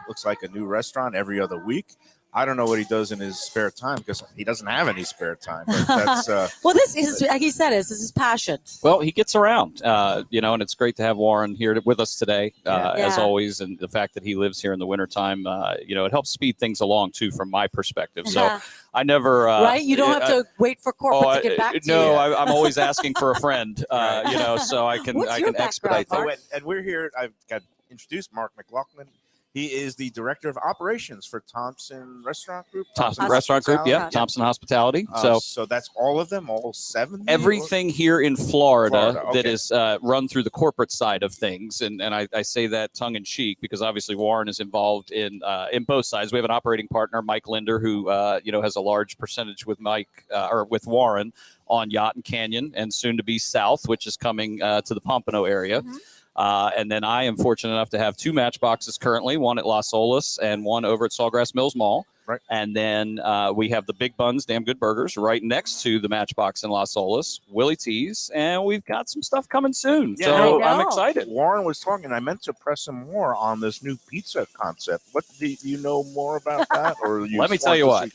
looks like a new restaurant every other week. I don't know what he does in his spare time because he doesn't have any spare time. But that's well, this is, like he said, this is his passion. Well, he gets around, and it's great to have Warren here with us today, as always. And the fact that he lives here in the wintertime, it helps speed things along, too, from my perspective. So I never... right? You don't have to wait for corporate to get back to you. No, I'm always asking for a friend, so I can expedite that. And we're here. I've got introduced Mark McLaughlin. He is the director of operations for Thompson Restaurant Group. Thompson Restaurant Group, yeah. Thompson Hospitality. So that's all of them, all 7? Everything here in Florida that is run through the corporate side of things. And I say that tongue in cheek because obviously Warren is involved in both sides. We have an operating partner, Mike Linder, who has a large percentage with with Warren on Yacht and Canyon and soon to be South, which is coming to the Pompano area. Mm-hmm. And then I am fortunate enough to have 2 Matchboxes currently, one at Las Olas and one over at Sawgrass Mills Mall. Right. And then we have the Big Buns, Damn Good Burgers right next to the Matchbox in Las Olas, Willie Tees, and we've got some stuff coming soon. Yeah, so I'm excited. Warren was talking. I meant to press him more on this new pizza concept. What do you know more about that? Or let me tell you what.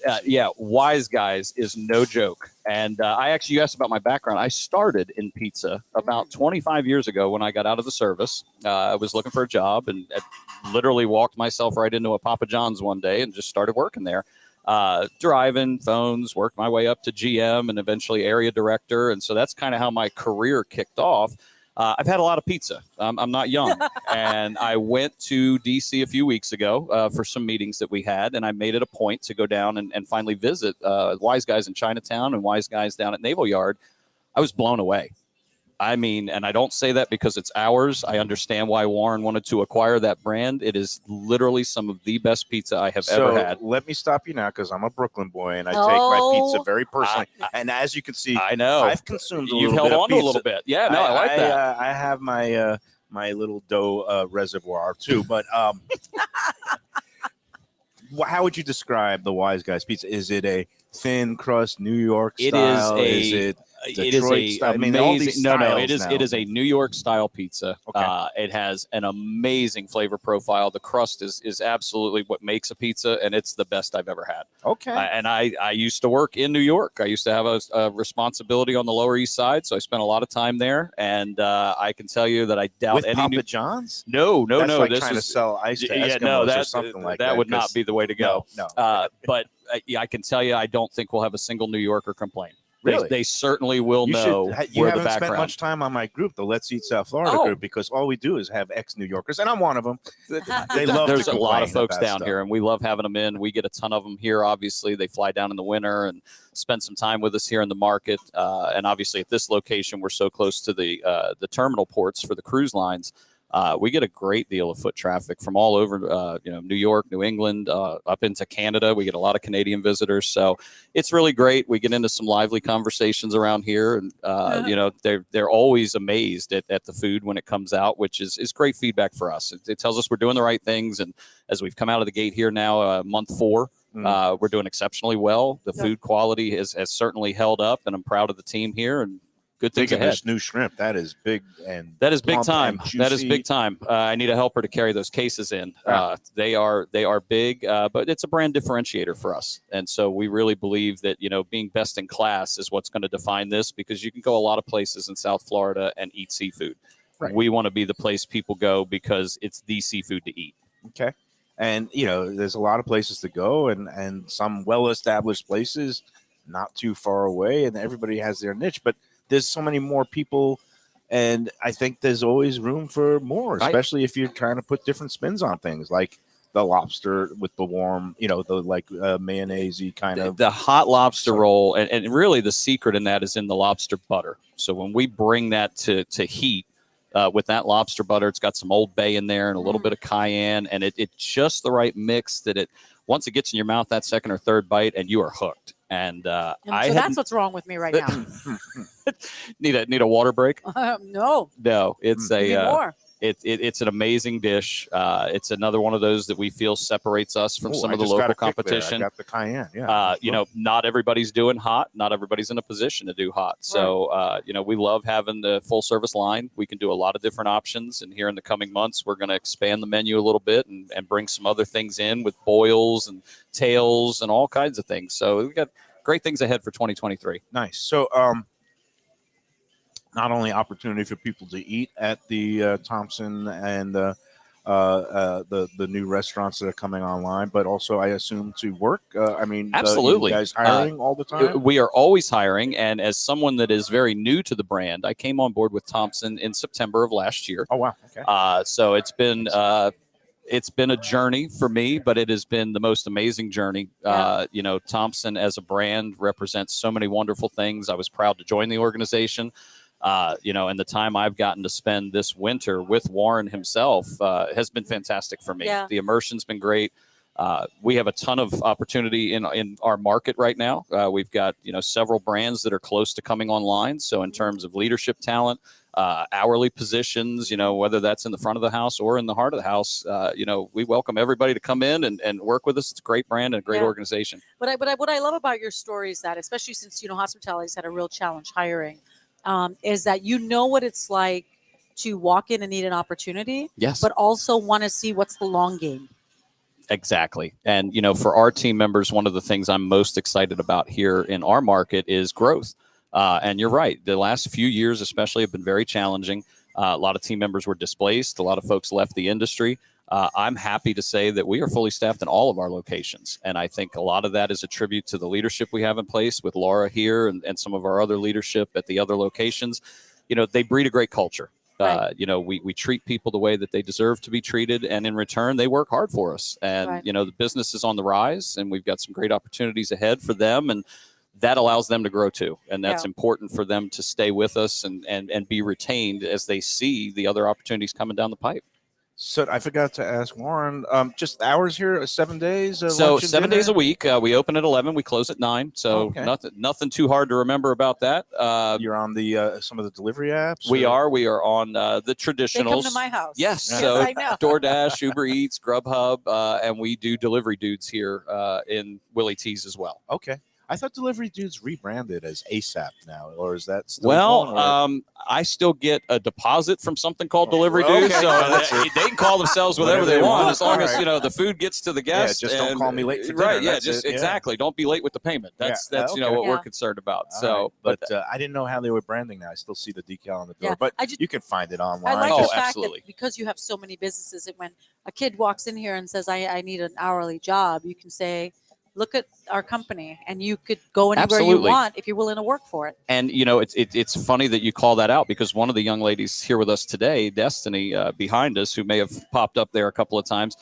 Wise Guys is no joke. And you asked about my background. I started in pizza about 25 years ago when I got out of the service. I was looking for a job and literally walked myself right into a Papa John's one day and just started working there. Driving phones, worked my way up to GM and eventually area director. And so that's kind of how my career kicked off. I've had a lot of pizza. I'm not young. And I went to D.C. a few weeks ago for some meetings that we had, and I made it a point to go down and finally visit Wise Guys in Chinatown and Wise Guys down at Naval Yard. I was blown away. I mean, and I don't say that because it's ours. I understand why Warren wanted to acquire that brand. It is literally some of the best pizza I have ever had. Let me stop you now because I'm a Brooklyn boy and I take my pizza very personally. And as you can see, I know I've consumed a You've little held bit on of to pizza. a little bit. Yeah, no, I like that. I have my my little dough reservoir too. But how would you describe the Wise Guys pizza? Is it a thin crust New York style? It is amazing. It is a New York style pizza. Okay. It has an amazing flavor profile. The crust is absolutely what makes a pizza, and it's the best I've ever had. Okay. And I used to work in New York. I used to have a responsibility on the Lower East Side, so I spent a lot of time there. And I can tell you that I doubt with any Papa John's. No. Like this trying is to sell ice to Eskimos or something like that. That would not be the way to go. No. But I can tell you, I don't think we'll have a single New Yorker complain. Really? They certainly will You know you where the haven't spent background. much time on my group, the Let's Eat South Florida Oh. group, because all we do is have ex-New Yorkers, and I'm one of them. They love There's to a lot of complain folks about down stuff. here, and we love having them in. We get a ton of them here. Obviously, they fly down in the winter and spend some time with us here in the market. And obviously, at this location, we're so close to the terminal ports for the cruise lines. We get a great deal of foot traffic from all over, New York, New England, up into Canada. We get a lot of Canadian visitors, so it's really great. We get into some lively conversations around here, and they're always amazed at the food when it comes out, which is great feedback for us. It tells us we're doing the right things, and as we've come out of the gate here now, month 4. We're doing exceptionally well. The food quality has certainly held up, and I'm proud of the team here. And good things ahead. This new shrimp, that is big, and that is big plump time. and That is juicy. big time. I need a helper to carry those cases in. They are big, but it's a brand differentiator for us. And so we really believe that, being best in class is what's going to define this, because you can go a lot of places in South Florida and eat seafood. Right. We want to be the place people go because it's the seafood to eat. Okay. And, there's a lot of places to go, and some well-established places not too far away, and everybody has their niche, but there's so many more people, and I think there's always room for more, especially if you're trying to put different spins on things, like the lobster with the warm, the mayonnaise-y kind of. The hot lobster roll, and really the secret in that is in the lobster butter. So when we bring that to heat, with that lobster butter, it's got some Old Bay in there and a little bit of cayenne, and it's just the right mix that once it gets in your mouth, that second or third bite, and you are hooked. And so that's what's wrong with me right now. need a water break? No, it's it's an amazing dish. It's another one of those that we feel separates us from some of the local competition. I got the cayenne. Yeah. Not everybody's doing hot. Not everybody's in a position to do hot. So, we love having the full service line. We can do a lot of different options. And here in the coming months, we're going to expand the menu a little bit and bring some other things in with boils and tails and all kinds of things. So we've got great things ahead for 2023. Nice. So, not only opportunity for people to eat at the Thompson and the new restaurants that are coming online, but also I assume to work. Absolutely. You guys hiring all the time? We are always hiring, and as someone that is very new to the brand, I came on board with Thompson in September of last year. Oh wow! Okay. So it's been a journey for me, but it has been the most amazing journey. Thompson as a brand represents so many wonderful things. I was proud to join the organization. And the time I've gotten to spend this winter with Warren himself has been fantastic for me. Yeah. The immersion's been great. We have a ton of opportunity in our market right now. We've got, several brands that are close to coming online. So in terms of leadership talent, hourly positions, whether that's in the front of the house or in the heart of the house, we welcome everybody to come in and work with us. It's a great brand and a great organization. But what I love about your story is that, especially since, hospitality's had a real challenge hiring, is that what it's like to walk in and need an opportunity, but also want to see what's the long game. Exactly. And, for our team members, one of the things I'm most excited about here in our market is growth. And you're right. The last few years especially have been very challenging. A lot of team members were displaced. A lot of folks left the industry. I'm happy to say that we are fully staffed in all of our locations. And I think a lot of that is a tribute to the leadership we have in place with Laura here and some of our other leadership at the other locations. They breed a great culture. Right. We treat people the way that they deserve to be treated. And in return, they work hard for us. And, the business is on the rise, and we've got some great opportunities ahead for them. And that allows them to grow too. And that's important for them to stay with us and be retained as they see the other opportunities coming down the pipe. So I forgot to ask Warren, just hours here, 7 days? So 7 days a week. We open at 11. We close at 9. So nothing too hard to remember about that. You're on the some of the delivery apps? We are on the traditionals. They come to my house. Yes. So I know. DoorDash, Uber Eats, Grubhub, and we do Delivery Dudes here in Willie T's as well. Okay. I thought Delivery Dudes rebranded as ASAP now, or is that still going, I still get a deposit from something called Delivery Dudes, so they can call themselves whatever they want as long as the food gets to the guest. Yeah, just don't call me late for dinner. Right? Yeah, exactly. Don't be late with the payment. That's what we're concerned about. But I didn't know how they were branding now. I still see the decal on the door, but you can find it online. I like the fact that because you have so many businesses, that when a kid walks in here and says, "I need an hourly job," you can say, look at our company, and you could go anywhere Absolutely. you want if you're willing to work for it. And it's funny that you call that out, because one of the young ladies here with us today, Destiny, behind us, who may have popped up there a couple of times,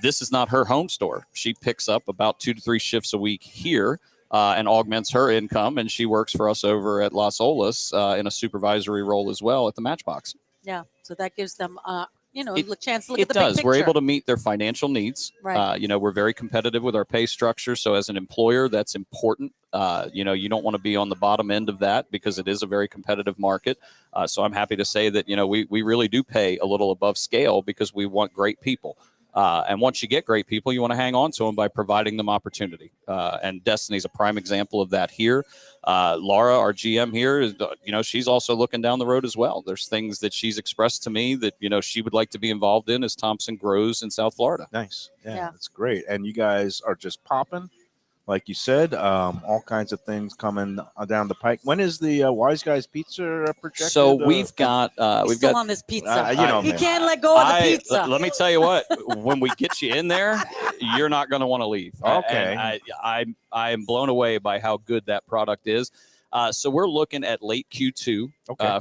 this is not her home store. She picks up about 2 to 3 shifts a week here. And augments her income, and she works for us over at Las Olas in a supervisory role as well at the Matchbox. Yeah, so that gives them, a chance to look It at the big does. picture. We're able to meet their financial needs. Right. We're very competitive with our pay structure, so as an employer, that's important. You don't want to be on the bottom end of that, because it is a very competitive market. So I'm happy to say that we really do pay a little above scale, because we want great people. And once you get great people, you want to hang on to them by providing them opportunity. And Destiny's a prime example of that here. Laura, our GM here, is, she's also looking down the road as well. There's things that she's expressed to me that, she would like to be involved in as Thompson grows in South Florida. Nice. Yeah, that's great. And you guys are just popping. Like you said, all kinds of things coming down the pike. When is the Wise Guys Pizza projected? So we've got He's still on this pizza. he can't let go of the pizza. Let me tell you what. When we get you in there, you're not going to want to leave. Okay. And I am blown away by how good that product is. So we're looking at late Q2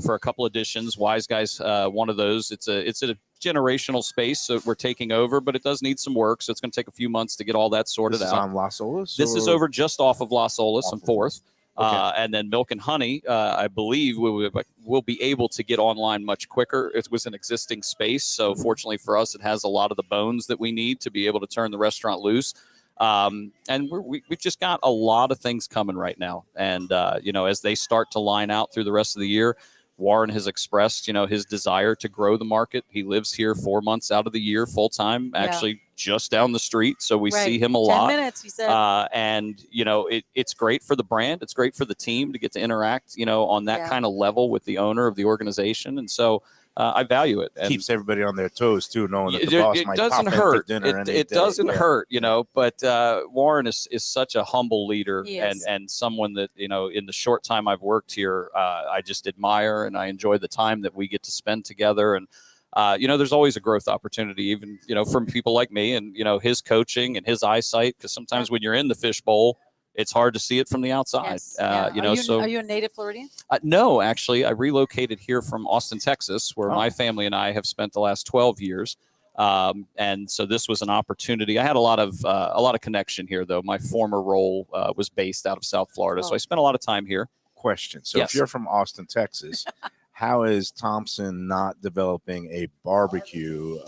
for a couple editions. Wise Guys, one of those. It's a generational space, so we're taking over, but it does need some work, so it's going to take a few months to get all that sorted out. This is on Las Olas? This is over just off of Las Olas and 4th. And then Milk and Honey, I believe we'll be able to get online much quicker. It was an existing space, so fortunately for us, it has a lot of the bones that we need to be able to turn the restaurant loose. And we've just got a lot of things coming right now. And, as they start to line out through the rest of the year, Warren has expressed, his desire to grow the market. He lives here 4 months out of the year full time, actually just down the street. So we see him a lot. 10 minutes, he said. And, it's great for the brand. It's great for the team to get to interact, on that kind of level with the owner of the organization. And so I value it. And keeps everybody on their toes too, knowing that the boss might pop in for dinner. It doesn't hurt, but Warren is such a humble leader and someone that, in the short time I've worked here, I just admire, and I enjoy the time that we get to spend together. And, there's always a growth opportunity, even, from people like me and, his coaching and his eyesight, because sometimes when you're in the fishbowl, it's hard to see it from the outside. Yes. Are you a native Floridian? No, actually, I relocated here from Austin, Texas, where my family and I have spent the last 12 years. And so this was an opportunity. I had a lot of connection here, though. My former role was based out of South Florida, so I spent a lot of time here. Question. So if you're from Austin, Texas, how is Thompson not developing a barbecue?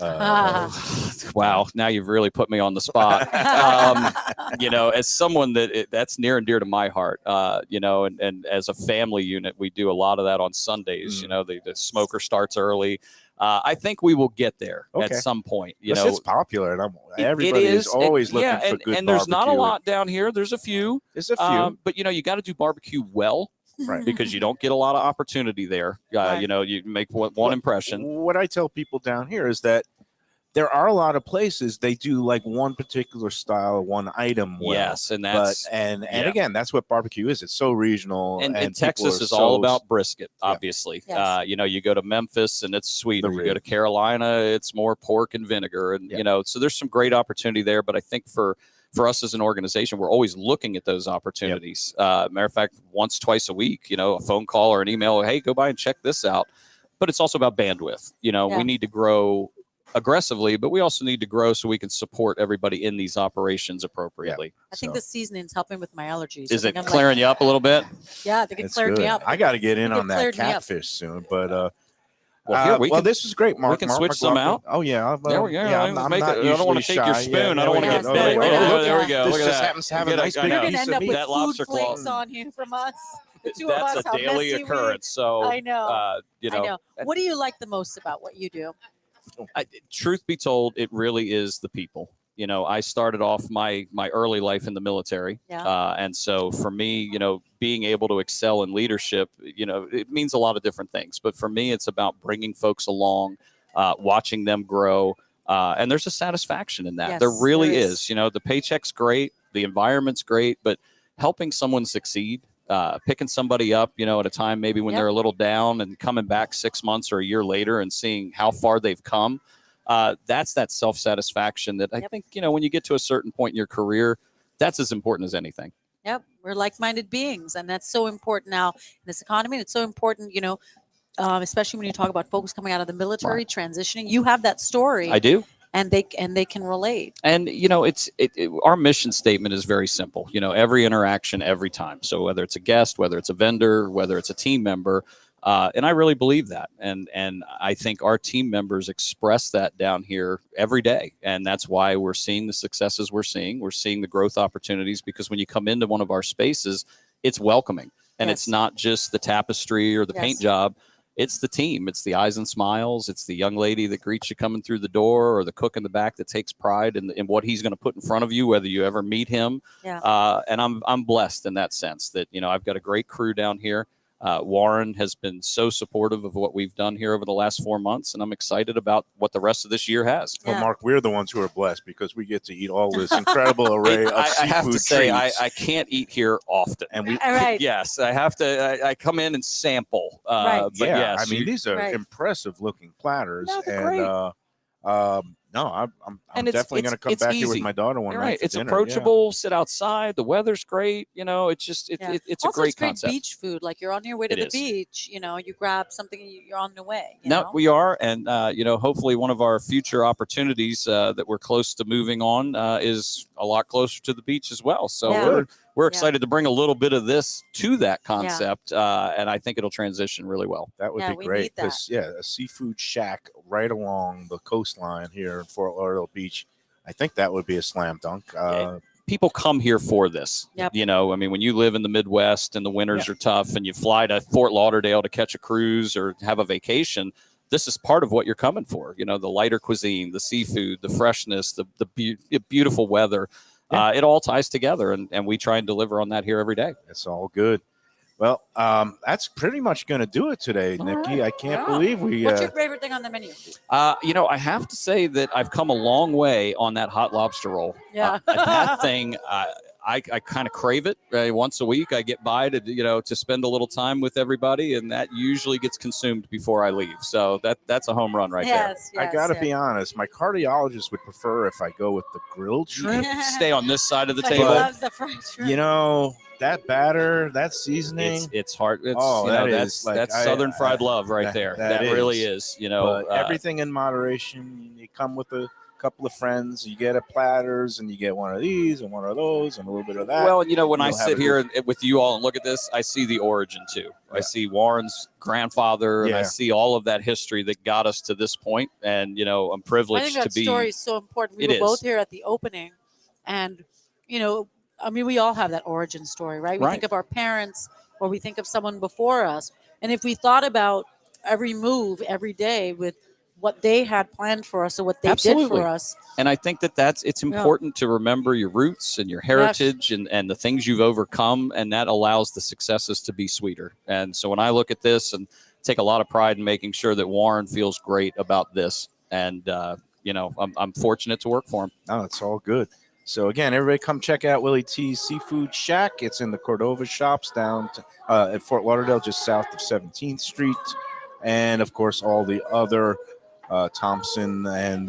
Wow, now you've really put me on the spot. As someone that's near and dear to my heart, and as a family unit, we do a lot of that on Sundays. The smoker starts early. I think we will get there at some point. It's popular, and everybody is always looking for good and there's not a lot down here. There's a few. But you got to do barbecue well. Right. Because you don't get a lot of opportunity there. You make one impression. What I tell people down here is that there are a lot of places they do like one particular style, one item well. Yes, and that's and again, that's what barbecue is. It's so regional. And Texas is all about brisket, obviously. Yes. You go to Memphis and it's sweeter. You go to Carolina, it's more pork and vinegar. And so there's some great opportunity there. But I think for us as an organization, we're always looking at those opportunities. Matter of fact, once, twice a week, a phone call or an email, hey, go by and check this out. But it's also about bandwidth. We need to grow aggressively, but we also need to grow so we can support everybody in these operations appropriately. I think the seasoning's helping with my allergies. Is it clearing you up a little bit? Yeah, I think it cleared me up. I got to get in on that catfish soon, but this is great, Mark. We can switch some out. Oh, yeah. There we go. Yeah, I'm not I don't want to take your spoon. I don't want to get big. There we go. This Look at just that. happens to have a nice big You're going to piece end of up meat. with That food lobster flakes claw. on you from us. The two of us, That's a how daily messy occurrence. So I know. I know. know. What do you like the most about what you do? Truth be told, it really is the people. I started off my early life in the military. And so for me, being able to excel in leadership, it means a lot of different things. But for me, it's about bringing folks along, watching them grow. And there's a satisfaction in that. Yes, there really there is. The paycheck's great. The environment's great. But helping someone succeed, picking somebody up, at a time maybe when they're a little down and coming back 6 months or a year later and seeing how far they've come. That's that self-satisfaction that I think, when you get to a certain point in your career, that's as important as anything. Yep, we're like-minded beings, and that's so important now in this economy. And it's so important, especially when you talk about folks coming out of the military, transitioning. You have that story. I do. And they can relate. And our mission statement is very simple. Every interaction, every time. So whether it's a guest, whether it's a vendor, whether it's a team member, and I really believe that. And I think our team members express that down here every day. And that's why we're seeing the successes we're seeing. We're seeing the growth opportunities, because when you come into one of our spaces, it's welcoming. And it's not just the tapestry or the paint job. It's the team. It's the eyes and smiles. It's the young lady that greets you coming through the door, or the cook in the back that takes pride in what he's going to put in front of you, whether you ever meet him. Yeah. And I'm blessed in that sense that, I've got a great crew down here. Warren has been so supportive of what we've done here over the last 4 months, and I'm excited about what the rest of this year has. Well, Mark, we're the ones who are blessed because we get to eat all this incredible array of seafood I have to say, treats. I can't eat here often. And we, yes, I have to. I come in and sample. But yes, I mean, these are impressive looking platters, no, I'm definitely going to come back here with my daughter one night. It's dinner. approachable. Sit outside. The weather's great. It's just it's also, a great it's great concept. beach food. Like you're on your way to the beach. You grab something. You're on the way. We are, and hopefully one of our future opportunities that we're close to moving on is a lot closer to the beach as well. So we're excited to bring a little bit of this to that concept, and I think it'll transition really well. That would be great because a seafood shack right along the coastline here in Fort Lauderdale Beach. I think that would be a slam dunk. People come here for this. Yep. When you live in the Midwest and the winters are tough, and you fly to Fort Lauderdale to catch a cruise or have a vacation, this is part of what you're coming for. The lighter cuisine, the seafood, the freshness, the beautiful weather. It all ties together, and we try and deliver on that here every day. It's all good. Well, that's pretty much going to do it today, Neki. I can't believe we. What's your favorite thing on the menu? I have to say that I've come a long way on that hot lobster roll. Yeah. That thing, I kind of crave it. Once a week, I get by to spend a little time with everybody, and that usually gets consumed before I leave. So that's a home run right there. Yes, I got to be honest. My cardiologist would prefer if I go with the grilled shrimp. Stay on this side of the He table. loves the fried shrimp. That batter, that seasoning. It's hard. That's Southern fried love right there. That really is. But everything in moderation. You come with a couple of friends, you get a platters, and you get one of these and one of those and a little bit of that. Well, when I sit here with you all and look at this, I see the origin too. I see Warren's grandfather, and I see all of that history that got us to this point. And I'm privileged to be. I think that story is so important. We were both here at the opening, and we all have that origin story, right? We think of our parents, or we think of someone before us, and if we thought about every move every day with what they had planned for us or what they did for us. And I think it's important to remember your roots and your heritage and the things you've overcome, and that allows the successes to be sweeter. And so when I look at this and take a lot of pride in making sure that Warren feels great about this, and I'm fortunate to work for him. Oh, it's all good. So again, everybody come check out Willie T's Seafood Shack. It's in the Cordova Shops down at Fort Lauderdale, just south of 17th Street. And of course, all the other Thompson and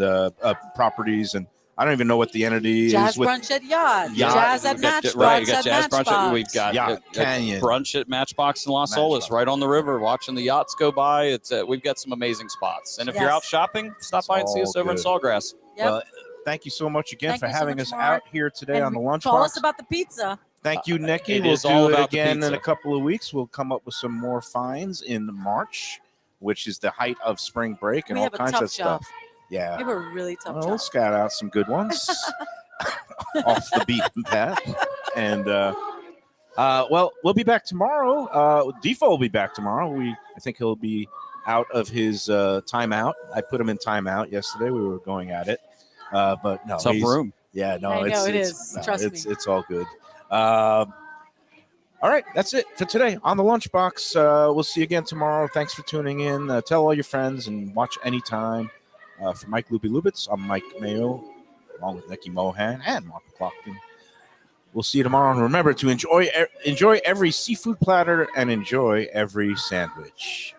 properties, and I don't even know what the entity Jazz is. Brunch at Yacht. Jazz at Matchbox. Right, you got Jazz Brunch. We've got Yacht Canyon. Brunch at Matchbox in Las Olas, right on the river, watching the yachts go by. It's we've got some amazing spots. And if you're out shopping, stop by and see us over in Sawgrass. Yep. Thank you so much again for having us out here today on the Lunchbox. Call us about the pizza. Thank you, Neki. We'll do it again in a couple of weeks. We'll come up with some more finds in March, which is the height of spring break and all kinds of stuff. Yeah. We have a really tough job. We'll scout out some good ones off the beaten path. And, we'll be back tomorrow. Defo will be back tomorrow. I think he'll be out of his timeout. I put him in timeout yesterday. We were going at it. But no, tough room. Yeah, no, I know it is. Trust me. It's all good. All right, that's it for today on the Lunchbox. We'll see you again tomorrow. Thanks for tuning in. Tell all your friends and watch anytime. For Mike Lubie Lubitz, I'm Mike Mayo, along with Neki Mohan and Mark McLaughlin. We'll see you tomorrow. And remember to enjoy every seafood platter and enjoy every sandwich.